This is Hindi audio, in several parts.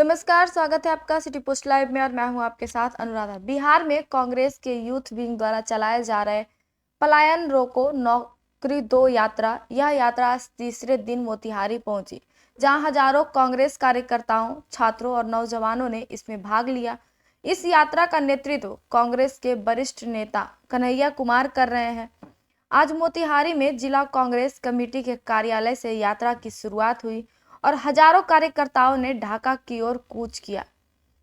नमस्कार, स्वागत है आपका सिटी पोस्ट लाइव में और मैं हूं आपके साथ अनुराधा। बिहार में कांग्रेस के यूथ विंग द्वारा चलाए जा रहे पलायन रोको नौकरी दो यात्रा, यह यात्रा आज तीसरे दिन मोतिहारी पहुंची, जहां हजारों कांग्रेस कार्यकर्ताओं, छात्रों और नौजवानों ने इसमें भाग लिया। इस यात्रा का नेतृत्व कांग्रेस के वरिष्ठ नेता कन्हैया कुमार कर रहे हैं। आज मोतिहारी में जिला कांग्रेस कमेटी के कार्यालय से यात्रा की शुरुआत हुई और हजारों कार्यकर्ताओं ने ढाका की ओर कूच किया।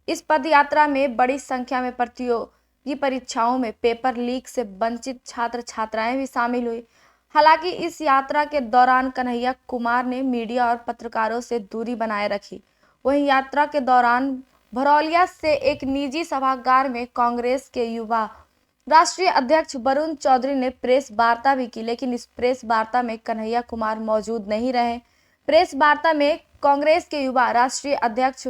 इस पद यात्रा में बड़ी संख्या में प्रतियोगी परीक्षाओं में पेपर लीक से वंचित छात्र छात्राएं भी शामिल हुई। हालांकि इस यात्रा के दौरान कन्हैया कुमार ने मीडिया और पत्रकारों से दूरी बनाए रखी। वहीं यात्रा के दौरान भरौलिया से एक निजी सभागार में कांग्रेस के युवा राष्ट्रीय अध्यक्ष वरुण चौधरी ने प्रेस वार्ता भी की, लेकिन इस प्रेस वार्ता में कन्हैया कुमार मौजूद नहीं रहे। प्रेस वार्ता में कांग्रेस के युवा राष्ट्रीय अध्यक्ष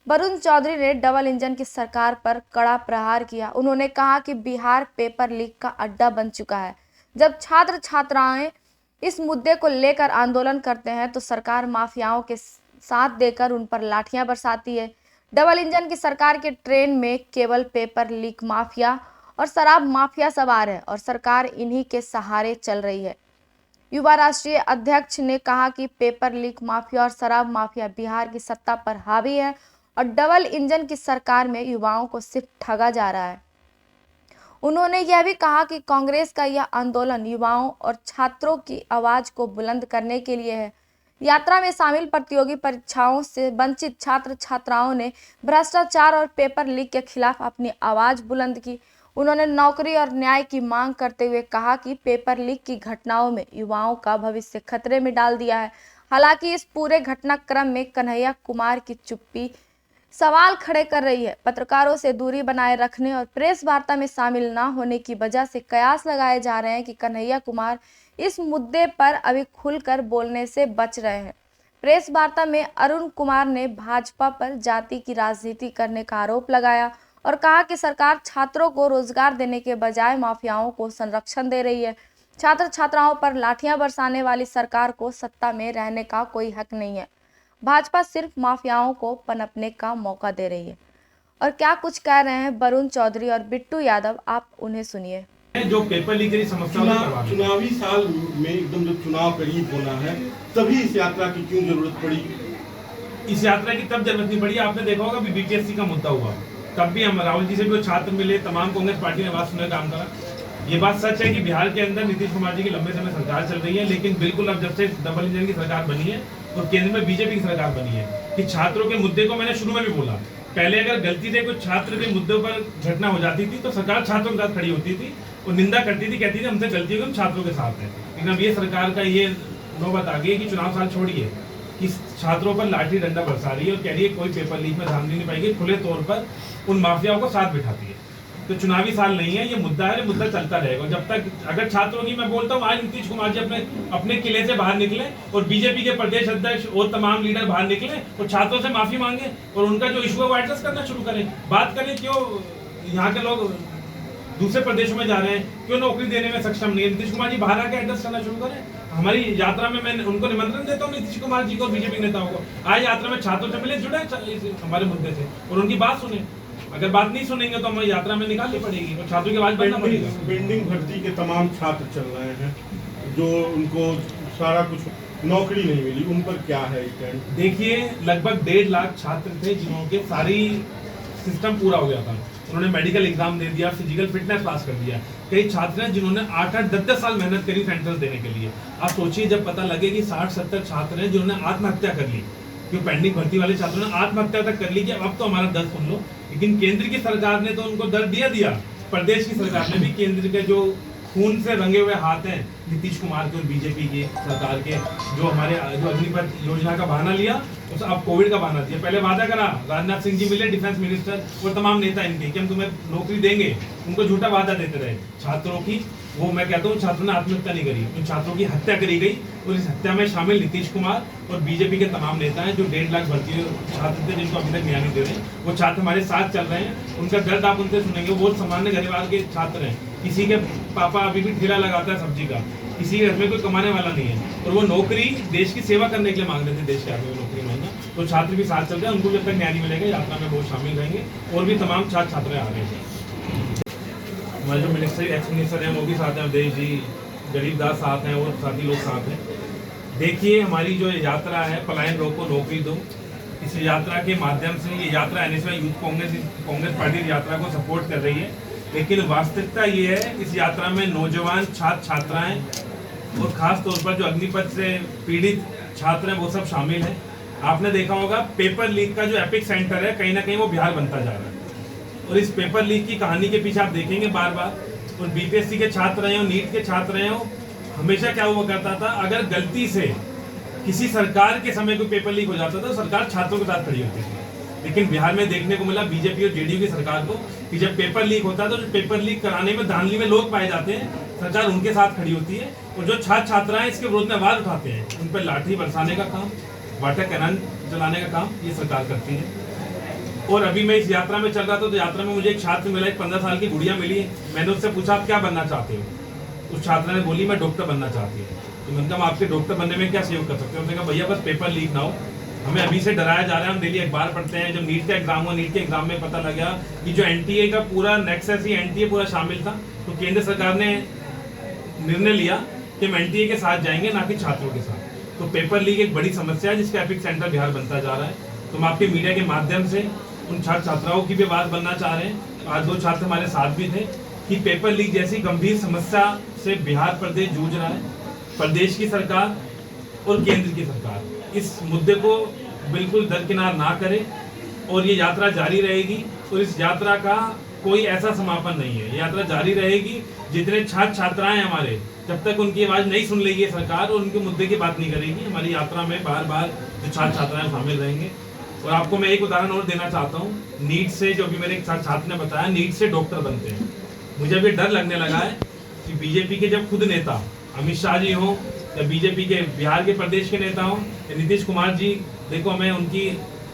वरुण चौधरी ने डबल इंजन की सरकार पर कड़ा प्रहार किया। उन्होंने कहा कि बिहार पेपर लीक का अड्डा बन चुका है। जब छात्र छात्राएं इस मुद्दे को लेकर आंदोलन करते हैं तो सरकार माफियाओं के साथ देकर उन पर लाठियां बरसाती है। डबल इंजन की सरकार के ट्रेन में केवल पेपर लीक माफिया और शराब माफिया सवार है और सरकार इन्हीं के सहारे चल रही है। युवा राष्ट्रीय अध्यक्ष ने कहा कि पेपर लीक माफिया और शराब माफिया बिहार की सत्ता पर हावी है और डबल इंजन की सरकार में युवाओं को सिर्फ ठगा जा रहा है। उन्होंने यह भी कहा कि कांग्रेस का यह आंदोलन युवाओं और छात्रों की आवाज को बुलंद करने के लिए है। यात्रा में शामिल प्रतियोगी परीक्षाओं से वंचित छात्र छात्राओं ने भ्रष्टाचार और पेपर लीक के खिलाफ अपनी आवाज बुलंद की। उन्होंने नौकरी और न्याय की मांग करते हुए कहा कि पेपर लीक की घटनाओं में युवाओं का भविष्य खतरे में डाल दिया है। हालांकि इस पूरे घटनाक्रम में कन्हैया कुमार की चुप्पी सवाल खड़े कर रही है। पत्रकारों से दूरी बनाए रखने और प्रेस वार्ता में शामिल न होने की वजह से कयास लगाए जा रहे हैं कि कन्हैया कुमार इस मुद्दे पर अभी खुलकर बोलने से बच रहे हैं। प्रेस वार्ता में अरुण कुमार ने भाजपा पर जाति की राजनीति करने का आरोप लगाया और कहा कि सरकार छात्रों को रोजगार देने के बजाय माफियाओं को संरक्षण दे रही है। छात्र छात्राओं पर लाठियां बरसाने वाली सरकार को सत्ता में रहने का कोई हक नहीं है। भाजपा सिर्फ माफियाओं को पनपने का मौका दे रही है। और क्या कुछ कह रहे हैं वरुण चौधरी और बिट्टू यादव, आप उन्हें सुनिए। जो पेपर लीक की समस्या चुनावी साल में एकदम जब चुनाव करीब होना है तभी इस यात्रा की क्यों जरूरत पड़ी? इस यात्रा की तब जरूरत नहीं पड़ी, आपने देखा होगा बीपीएससी का मुद्दा हुआ, तब भी हम राहुल जी से भी छात्र मिले, तमाम कांग्रेस पार्टी ने आवाज सुनने का काम करा। ये बात सच है कि बिहार के अंदर नीतीश कुमार जी की लंबे समय सरकार चल रही है, लेकिन बिल्कुल अब जब से डबल इंजन की सरकार बनी है और केंद्र में बीजेपी की सरकार बनी है कि छात्रों के मुद्दे को मैंने शुरू में भी बोला, पहले अगर गलती से कुछ छात्र के मुद्दों पर घटना हो जाती थी तो सरकार छात्रों के साथ खड़ी होती थी और निंदा करती थी, कहती थी हमसे गलती होगी, हम छात्रों के साथ हैं। लेकिन अब ये सरकार का ये नौबत आ गई है कि चुनाव साल छोड़िए कि छात्रों पर लाठी डंडा बरसा रही है और कह रही है कोई पेपर लीक में ध्यान नहीं पाएगी, खुले तौर पर उन माफियाओं को साथ बिठाती है। तो चुनावी साल नहीं है, ये मुद्दा है, मुद्दा चलता रहेगा जब तक। अगर छात्रों की मैं बोलता हूँ, आज नीतीश कुमार जी अपने किले से बाहर निकले और बीजेपी के प्रदेश अध्यक्ष और तमाम लीडर बाहर निकले और छात्रों से माफी मांगे और उनका जो इशू है वो एड्रेस करना शुरू करें। बात करें क्यों यहाँ के लोग दूसरे प्रदेशों में जा रहे हैं, क्यों नौकरी देने में सक्षम नहीं है, नीतीश कुमार जी बाहर आके एड्रेस करना शुरू करें। हमारी यात्रा में मैं उनको निमंत्रण देता हूँ, नीतीश कुमार जी को और बीजेपी नेताओं को, आज यात्रा में छात्रों से मिले, जुड़े हमारे मुद्दे से और उनकी बात सुने। अगर बात नहीं सुनेंगे तो हमें यात्रा में निकालनी पड़ेगी और छात्रों की आवाज बढ़ना पड़ेगा। पेंडिंग भर्ती के तमाम छात्र चल रहे हैं जो उनको सारा कुछ नौकरी नहीं मिली, उन पर क्या है स्टैंड? देखिए, लगभग 1.5 लाख छात्र थे जिनके सारी सिस्टम पूरा हो गया था, उन्होंने मेडिकल एग्जाम दे दिया, फिजिकल फिटनेस पास कर दिया। कई छात्र हैं जिन्होंने 8-8, 10-10 साल मेहनत करी सेंट्रल देने के लिए। आप सोचिए जब पता लगे कि 60-70 छात्र हैं जिन्होंने आत्महत्या कर ली, क्यों पेंडिंग भर्ती वाले छात्रों ने आत्महत्या तक कर ली कि अब तो हमारा दर्द सुन लो। लेकिन केंद्र की सरकार ने तो उनको दर्द दिया, प्रदेश की सरकार ने भी, केंद्र के जो खून से रंगे हुए हाथ हैं नीतीश कुमार के और बीजेपी की सरकार के, जो अग्निपथ योजना का बहाना लिया, उस अब कोविड का बहाना दिया। पहले वादा करा, राजनाथ सिंह जी मिले डिफेंस मिनिस्टर और तमाम नेता इनके कि हम तुम्हें नौकरी देंगे, उनको झूठा वादा देते रहे। छात्रों की वो मैं कहता हूँ छात्रों ने आत्महत्या नहीं करी, उन छात्रों की हत्या करी गई और इस हत्या में शामिल नीतीश कुमार और बीजेपी के तमाम नेता हैं जो 1.5 लाख भर्ती छात्र थे जिनको अभी तक न्याय नहीं दे रहे। वो छात्र हमारे साथ चल रहे हैं, उनका दर्द आप उनसे सुनेंगे। वो सामान्य परिवार के छात्र हैं, किसी के पापा अभी भी ठेला लगाता है सब्जी का, किसी के घर में कोई कमाने वाला नहीं है और वो नौकरी देश की सेवा करने के लिए मांग रहे थे, देश के आगे नौकरी मांगना। तो छात्र भी साथ चल रहे हैं, उनको जब तक न्याय नहीं मिलेगा यात्रा में वो शामिल रहेंगे और भी तमाम छात्र छात्राएं आ रहे हैं। हमारे जो एक्स मिनिस्टर हैं वो भी साथ हैं, अवधेश जी, गरीबदास साथ हैं और साथी लोग साथ हैं। देखिए हमारी जो यात्रा है पलायन रोको नौकरी दो, इस यात्रा के माध्यम से ये यात्रा एनएसयूआई यूथ कांग्रेस पार्टी इस यात्रा को सपोर्ट कर रही है, लेकिन वास्तविकता ये है इस यात्रा में नौजवान छात्र छात्राएं और खास तौर पर जो अग्निपथ से पीड़ित छात्र हैं वो सब शामिल हैं। आपने देखा होगा पेपर लीक का जो एपिक सेंटर है कहीं ना कहीं वो बिहार बनता जा रहा है, और इस पेपर लीक की कहानी के पीछे आप देखेंगे बार बार, और बीपीएससी के छात्र रहे हो, नीट के छात्र रहे हो, हमेशा क्या हुआ करता था, अगर गलती से किसी सरकार के समय कोई पेपर लीक हो जाता था तो सरकार छात्रों के साथ खड़ी होती थी। लेकिन बिहार में देखने को मिला बीजेपी और जेडीयू की सरकार को कि जब पेपर लीक होता है तो जो पेपर लीक कराने में धांधली में लोग पाए जाते हैं, सरकार उनके साथ खड़ी होती है, और जो छात्र छात्राएं इसके विरोध में आवाज उठाते हैं उन पर लाठी बरसाने का काम, वाटर कैनन चलाने का काम ये सरकार करती है। और अभी मैं इस यात्रा में चल रहा था तो यात्रा में मुझे एक छात्र मिला, एक 15 साल की गुड़िया मिली। मैंने उससे पूछा आप क्या बनना चाहते हो? उस छात्रा ने बोली मैं डॉक्टर बनना चाहती हूँ। तो मैंने कहा आपके डॉक्टर बनने में क्या सहयोग कर सकते हो? उसने कहा भैया बस पेपर लीक ना हो, हमें अभी से डराया जा रहा है, हम डेली अखबार पढ़ते हैं। जब नीट का एग्जाम हुआ, नीट के एग्जाम में पता लगा कि जो एनटीए का पूरा नेक्सस ही एनटीए पूरा शामिल था, तो केंद्र सरकार ने निर्णय लिया कि हम एनटीए के साथ जाएंगे ना कि छात्रों के साथ। तो पेपर लीक एक बड़ी समस्या है जिसका एपिक सेंटर बिहार बनता जा रहा है। तो हम आपके मीडिया के माध्यम से उन छात्र छात्राओं की भी बात बनना चाह रहे हैं। आज 2 छात्र हमारे साथ भी थे कि पेपर लीक जैसी गंभीर समस्या से बिहार प्रदेश जूझ रहा है। प्रदेश की सरकार और केंद्र की सरकार इस मुद्दे को बिल्कुल दरकिनार ना करे और ये यात्रा जारी रहेगी, और इस यात्रा का कोई ऐसा समापन नहीं है। ये यात्रा जारी रहेगी जितने छात्र छात्राएं हमारे, जब तक उनकी आवाज नहीं सुन लेगी सरकार और उनके मुद्दे की बात नहीं करेगी, हमारी यात्रा में बार बार जो छात्र छात्राएं शामिल रहेंगे। और आपको मैं एक उदाहरण और देना चाहता हूँ, नीट से जो भी मेरे एक छात्र ने बताया, नीट से डॉक्टर बनते हैं। मुझे अभी डर लगने लगा है कि बीजेपी के जब खुद नेता अमित शाह जी हों या बीजेपी के बिहार के प्रदेश के नेता हों या नीतीश कुमार जी, देखो मैं उनकी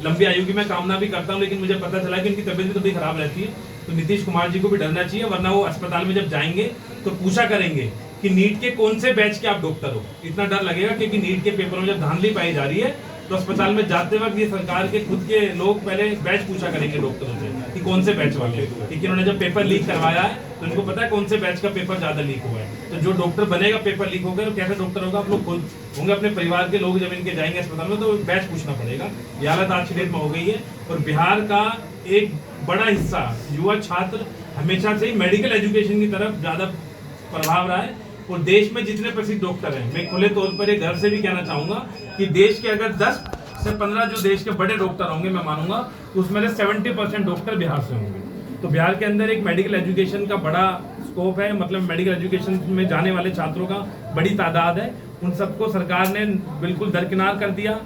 लंबी आयु की मैं कामना भी करता हूं, लेकिन मुझे पता चला कि उनकी तबीयत भी कभी खराब रहती है। तो नीतीश कुमार जी को भी डरना चाहिए, वरना वो अस्पताल में जब जाएंगे तो पूछा करेंगे कि नीट के कौन से बैच के आप डॉक्टर हो। इतना डर लगेगा क्योंकि नीट के पेपर में जब धांधली पाई जा रही है तो अस्पताल में जाते वक्त ये सरकार के खुद के लोग पहले बैच पूछा करेंगे डॉक्टरों से कि कौन से बैच वाले, लेकिन उन्होंने जब पेपर लीक करवाया है तो उनको पता है कौन से बैच का पेपर ज्यादा लीक हुआ है। तो जो डॉक्टर बनेगा पेपर लीक होगा तो कैसे डॉक्टर होगा? आप लोग खुद होंगे, अपने परिवार के लोग जब इनके जाएंगे अस्पताल में तो बैच पूछना पड़ेगा। ये हालत आज की डेट में हो गई है। और बिहार का एक बड़ा हिस्सा युवा छात्र हमेशा से ही मेडिकल एजुकेशन की तरफ ज्यादा प्रभाव रहा है। और देश में जितने प्रसिद्ध डॉक्टर हैं, मैं खुले तौर पर एक घर से भी कहना चाहूंगा कि देश के अगर 10 से 15 जो देश के बड़े डॉक्टर होंगे, मैं मानूंगा उसमें से 70% डॉक्टर बिहार से होंगे। तो बिहार के अंदर एक मेडिकल एजुकेशन का बड़ा स्कोप है, मतलब मेडिकल एजुकेशन में जाने वाले छात्रों का बड़ी तादाद है। उन सबको सरकार ने बिल्कुल दरकिनार कर दिया।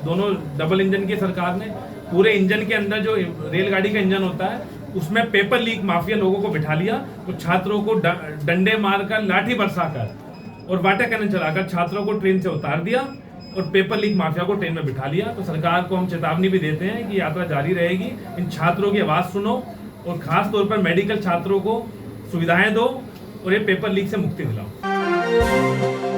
दोनों डबल इंजन की सरकार ने पूरे इंजन के अंदर जो रेलगाड़ी का इंजन होता है उसमें पेपर लीक माफिया लोगों को बिठा लिया, तो छात्रों को डंडे मारकर, लाठी बरसाकर और वाटर कैनन चलाकर छात्रों को ट्रेन से उतार दिया और पेपर लीक माफिया को ट्रेन में बिठा लिया। तो सरकार को हम चेतावनी भी देते हैं कि यात्रा जारी रहेगी, इन छात्रों की आवाज़ सुनो और खास तौर पर मेडिकल छात्रों को सुविधाएं दो और ये पेपर लीक से मुक्ति दिलाओ।